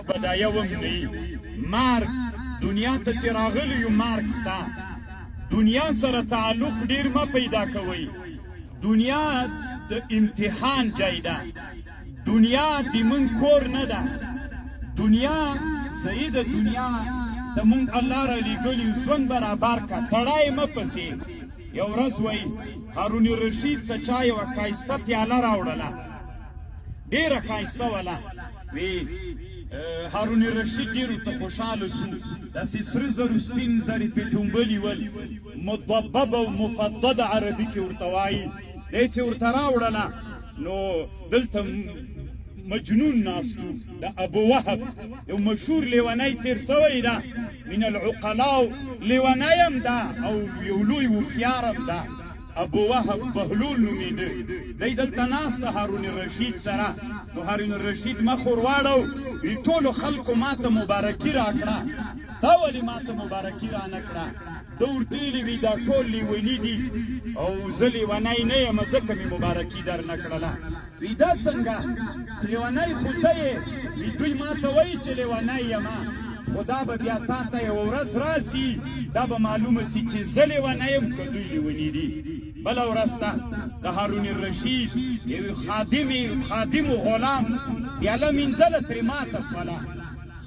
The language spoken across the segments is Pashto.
بدایه هم نه مرګ دنیا ته چې راغلی یو مرګ ستا دنیا سره تعلق ډیر مه پیدا کوئ دنیا د امتحان ځای ده دنیا د مونږ کور نه ده دنیا صحیح ده دنیا د مونږ الله را لیږلي ژوند برابر که تړی مه پسې یو ورځ وایي هارون رشید ته چا یوه ښایسته پیاله راوړله ډېره ښایسته وله وی هارون رشید ډېر ورته خوشحاله سو داسې سره زرو سپین زرې پرې ټومبلي ول مضببه او مفضده عربي کې ورته وایي دی چې ورته راوړله نو دلته مجنون ناستو د ابو وهب یو مشهور لیونی تیر سوی ده من العقلاو لیونی هم ده او یو لوی هوښیار هم ده ابو وهب بهلول نومیده دی دلته ناسته هارون رشید سره نو هارون رشید مخ ور واړو وی ټولو خلکو ماته مبارکي راکړه تا ولې ماته مبارکي رانه کړه ده ورته ویلي وي دا ټول لیوني دي او زه لیونی نه یم ځکه مې مبارکي درنه کړله وی دا څنګه لیونی خو ته یې وی دوی ماته وایي چې لیونی یم خو دا به بیا تا ته یوه ورځ راسي دا به معلومه سي چې زه لیونی یم که دوی لیوني دي بله ورځ ته د هارون رشید یو خادم و غلام پیاله مینځله ترې ماته شوله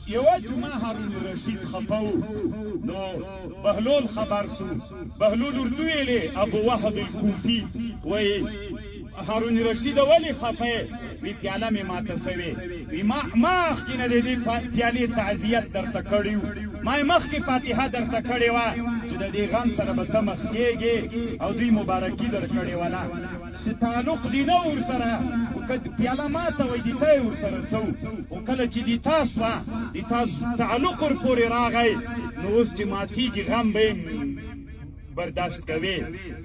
یوه جمعه هارون رشید خفه و نو بهلول خبر سو بهلول ورته ویلې ابو وهب الکوفي وایي هارون رشید ولې خفه وی پیاله مې ماته سوې وی ما مخکې نه د دې پیالې تعزیت درته کړی و ما یې مخکې فاتحه درته کړې وه چې د دې غم سره به ته مخ کېږې او دوی مبارکي در کړې وله چې تعلق دې نه ورسره که پیاله ماته وی د ته یې ورسره څه خو کله چې د تا سوه د تا تعلق ورپورې راغی نو اوس چې ماتېږي غم به یې برداشت کوې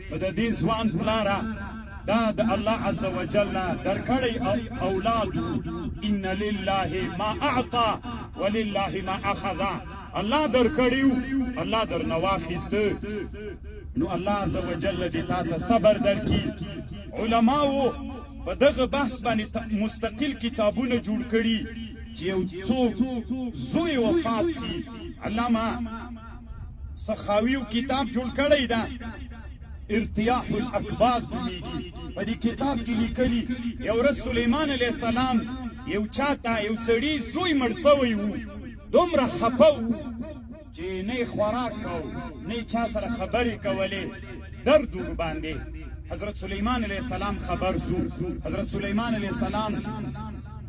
نو د دې ځوان پلاره دا د الله عز وجل درکړی اولاد ان لله ما اعطى ولله ما اخذ الله درکړیو الله درنه واخیسته نو الله عز وجل دې تا ته صبر درکړي علماو په دغه بحث باندې مستقل کتابونه جوړ کړي چې یو څوک زوی وفات سي علامه سخاویو کتاب جوړ کړی ده ارتیاح الاکباد نومیږي په دې کتاب کې لیکلي یو ورځ سلیمان علیه السلام یو چاته یو سړي زوی مړ سوی و دومره خفه و چې نه یې خوراک کو نه یې چا سره خبرې کولې درد ورباندې حضرت سلیمان علیه السلام خبر سو حضرت سلیمان علیه السلام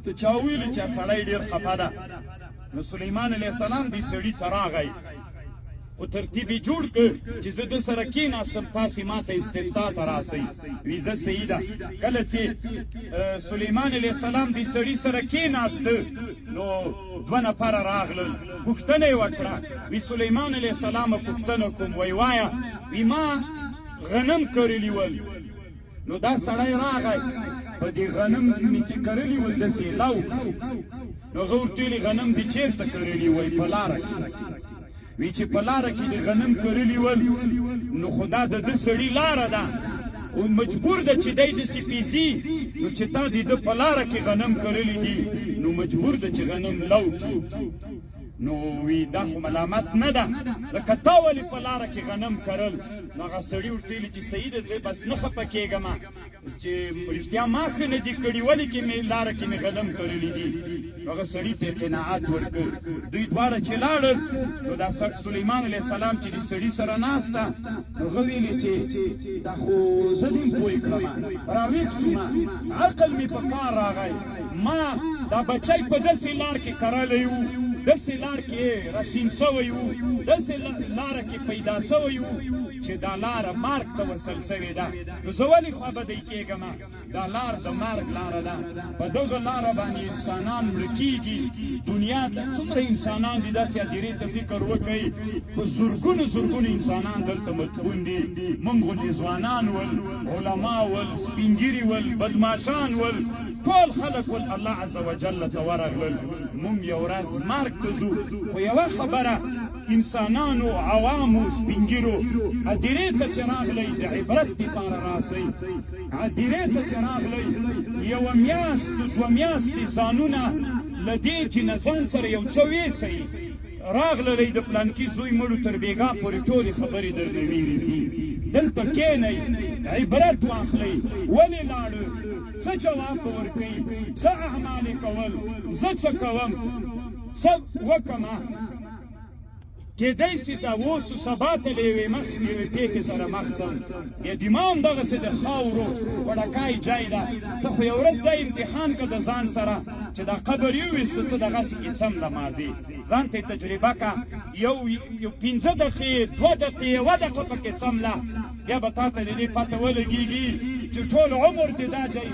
ته چا ویلي چې سړی ډېر خفه ده نو سلیمان علیه السلام دې سړي ته راغی خو ترتیب یې جوړ کړ چې زه د سره کېناستم تاسې ماته استفتاء ته راسئ وي زه صحیح ده کله چې سلیمان علیه السلام دې سړي سره کېناسته نو دوه نفره راغلل پوښتنه یې وکړه وي سلیمان علیه السلام پوښتنه کوم وی وایه وي ما غنم کرلی ول نو دا سړی راغی په دې غنم مې چې کرلی ول داسې لو نو هغه ورته ویلې غنم دې چېرته کرلي وی په لاره کې وی چې په لاره کې د غنم کرلي ول نو خو دا د ده سړي لاره ده او مجبور ده چې دی داسې پیځي نو چې تا د ده په لاره کې غنم کرلي دي نو مجبور ده چې غنم لو کړي نو وی دا خو ملامت نه ده لکه تا ولې په لاره کې غنم کرل نو هغه سړي ورته ویلي چې صحیح ده زه بس نه خفه کېږم چې رښتیا ما ښه نه دي کړي ولې کې مې لاره کې مې غنم کرلي دي هغه سړي ته قناعت ورکړ دوی دواړه چې لاړل نو دا سلیمان علیه السلام چې د سړي سره ناسته نو هغه ویلې چې دا خو زه دې پوه کړم راویښ شوم عقل مې په کار راغی ما دا بچی په داسې لار کې کرلی و داسې لار کې راشین سوی و داسې لاره کې پیدا سوی و چې دا لاره مرګ ته وصل سوې ده نو زه ولې خوابدی کېږم دا لار د مرګ لاره ده په دغه لاره باندې انسانان مړه کېږي دنیا ته څومره انسانان دي داسې هدیرې ته فکر وکئ په زرګونو انسانان دلته مدفون دي موږ غوندې ځوانان ول علما ول سپین ږیري ول بدماشان ول ټول خلک ول الله عز وجل ته ورغلل موږ یو ورځ مرګ ته ځو خو یوه خبره انسانانو عوامو سپین ږیرو هدیرې ته چې راغلی د عبرت دپاره راسئ هدیرې ته چې راغلی یوه میاشت دوه میاشتې ځانونه له دې چې نه ځان سره یو څه ویسئ راغللی د پلانکي زوی مړو تر بېګا پورې ټولې خبرې درنه ویرېځي دلته کښېنئ عبرت واخلئ ولې لاړه څه جواب به ورکوي څه اعمال یې کول زه څه کوم څه وکړمه کېدی سي ته اوس سبا ته له یوې پېښې سره مخ شم بیا دما همدغسې د خاورو وړکای ځای ده ته خو یو ورځ دا امتحان که د ځان سره چې دا قبر یوویسته ته دغسې کې څمله ماضي ځان ته یې تجربه که یو 15 دقیقې 2 دقیقې 1 دقیقه پکې څمله بیا به تا ته د دې پته ولګېږي چې ټول عمر دې دا ځای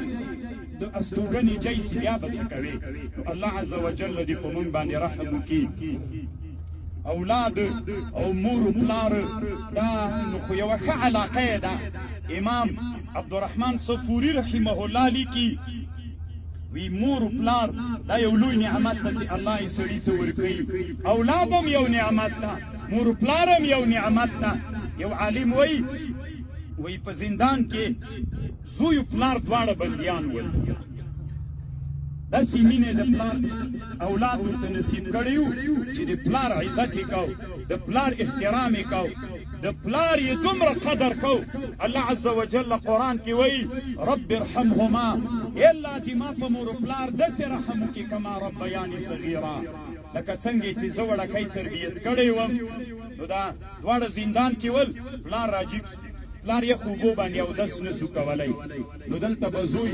د استوګنې ځای سي بیا به څه کوې الله عز وجل دې په موږ باندې رحم وکړي اولاد او مور و پلار دا نو خو یوه ښه علاقه یې ده امام عبدالرحمن صفوري رحمه الله لیکي وی مور و پلار دا یو لوی نعمت ده چې الله یې سړي ته ورکوي اولاد هم یو نعمت ده مور و پلار هم یو نعمت ده یو عالم وی په زندان کې زوی و پلار دواړه بندیان ول داسې مینې د پلار اولاد ورته نصیب کړی و چې د پلار عزت یې کو د پلار احترام یې کو د پلار یې دومره قدر کو الله عز وجل قرآن کې وایي رب ارحمهما الا دې ما په مور پلار داسې رحم وکړي کما ربیانې صغیرا لکه څنګه چې زه وړکی تربیت کړی وم نو دا دواړه زندان کې ول پلار راجیب پلار یې خوبو باندې اودس نسو کولی نو دلته به زوی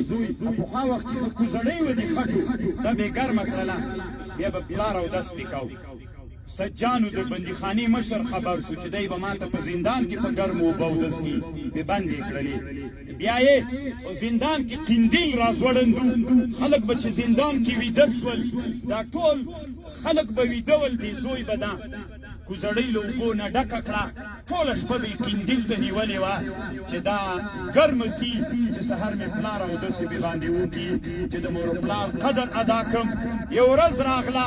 پخوا وخت کې کوزړۍ وه د خټو دا بې ګرمه کړله بیا به پلار اودس پې کو سجانو د بندیخانې مشر خبر شو چې دی به ماته په زندان کې په ګرمو اوبه اودس کي بې بندې کړلې بیا یې زندان کې قندیل راځوړندو خلک به چې زندان کې ویده شول دا ټول خلک به ویده ول دی زوی به دا کوزړۍ له اوبو نه ډکه کړه ټوله شپه به یې قندیل ته نیولې وه چې دا ګرمه سي چې سهار مې پلار اودسې مې باندې وکړي چې د مور پلار قدر ادا کړم یو ورځ راغله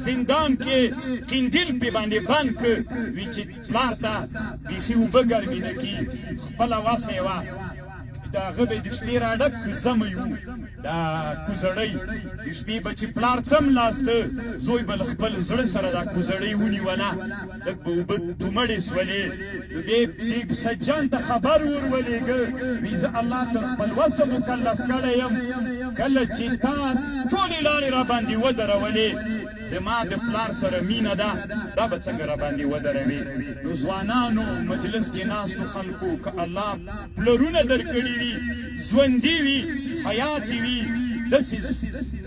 زندان کې قندیل پې باندې بند کړ وي چې پلار ته بیخي اوبه ګرمې نه کي خپله وسه یې وه د هغه به یې د شپې راډک زمی و دا کوزړۍ د شپې به چې پلار څملاسته زوی به له خپل زړه سره دا کوزړۍ ونیوله لږ به اوبه تومړې سولې نو دې سجان ته خبر ور ولېږه وایي زه الله تر خپل وسه مکلف کړی یم کله چې تا ټولې لارې راباندې ودرولې د ما د پلار سره مینه ده دا به څنګه راباندې ودروي نو ځوانانو مجلس کې ناستو خلکو که الله پلرونه درکړي وي ژوندي وي حیاتي وي داسې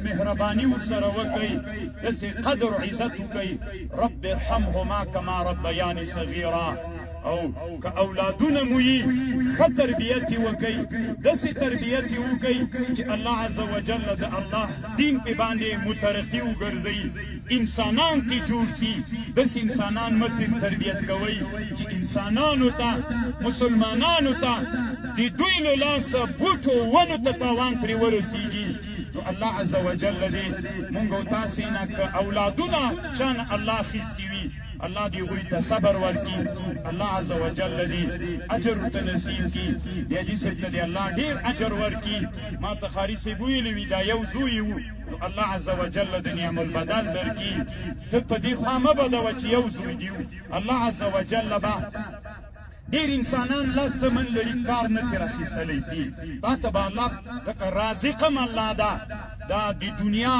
مهرباني ورسره وکئ داسې قدر و عزت وکئ رب ارحمهما کما ربیانې صغیرا او که اولادونه مو یي ښه تربیت یې وکئ داسې تربیت یې وکئ چې الله عز وجل د الله دین پې باندې مترقي وګرځوي انسانان کې جوړ شي داسې انسانان مه تربیت کوئ چې انسانانو ته مسلمانانو ته د دوی له لاسه بوټو ونو ته تاوان ترې ورسېږي نو الله عز وجل دې مونږ او تاسې نه که اولادونه چا نه الله اخیستي وي الله دې هغوی ته صبر ورکړي الله عز وجل دې اجر ورته نصیب کړي دې حاجي صاحب ته دې الله ډېر اجر ورکړي ما ته ښاري صاحب ویلي وي دا یو زوی و نو الله عز وجل د نعم البدل درکړي ته په دې خوا مه بدوه چې یو زوی دي الله عز وجل به ډېر انسانان لس زمن لري کار نه ترې اخیستلی سي تا ته به الله ځکه رازقم الله ده دا د دنیا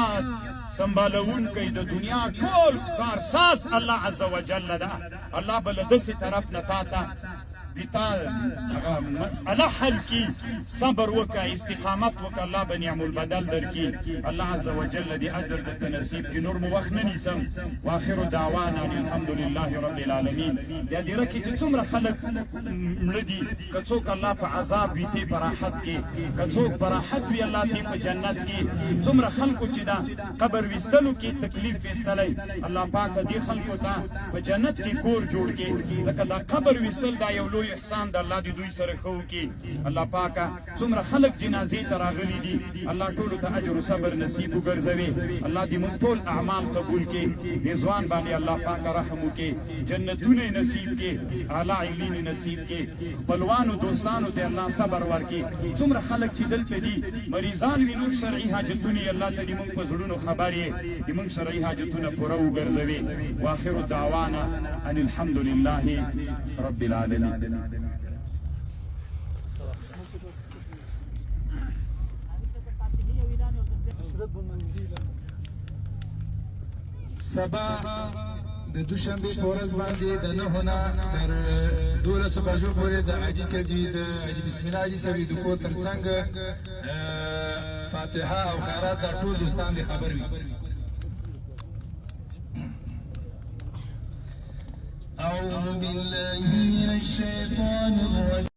سنبالونکی د دنیا ټول کارساز الله عز وجل ده الله به له داسې طرف نه تا ته تا مسأله حل کی صبر وکا استقامت وکا الله به نعم البدل درکی الله عز وجل دې اجر درته نصیب کی نور مو وخت نه نیسم واخر دعوانا الحمد لله رب العالمین دا دې رکې چې څومره خلک مړه دي که څوک الله په عذاب وي تی په راحت کې که څوک په راحت وي الله تی په جنت کې څومره خلکو چې دا قبر ویستلو کې تکلیف ویستلی الله پاک دې خلکو ته په جنت کې کور جوړ کړي لکه دا قبر ویستل دا یو لوی لوی احسان د الله دې دوی سره ښه وکړي. الله پاکه څومره خلک جنازې ته راغلي دي، الله ټولو ته اجر و صبر نصیب وګرځوي. الله دې موږ ټول اعمال قبول کړي. رضوان باندې الله پاکه رحم وکړي، جنتونه نصیب کړي، اعلی علین نصیب کړي. خپلوانو دوستانو ته الله صبر ورکړي. څومره خلک چې دلته دي مریضان وي، نور شرعي حاجتونه یې الله ته دې موږ په زړونو خبر یې دې موږ شرعي حاجتونه پوره وګرځوي. واخر دعوانا ان الحمد لله رب العالمين. سبا د دوشنبه په ورځ باندې د 9 نه تر 12 بجو پورې د حاجي سیدی د حاجي بسم الله حاجي سیدی د کور ترڅنګ فاتحه او خیرات د ټول دوستان دي خبر وي. أعوذ بالله من الشيطان الرجيم.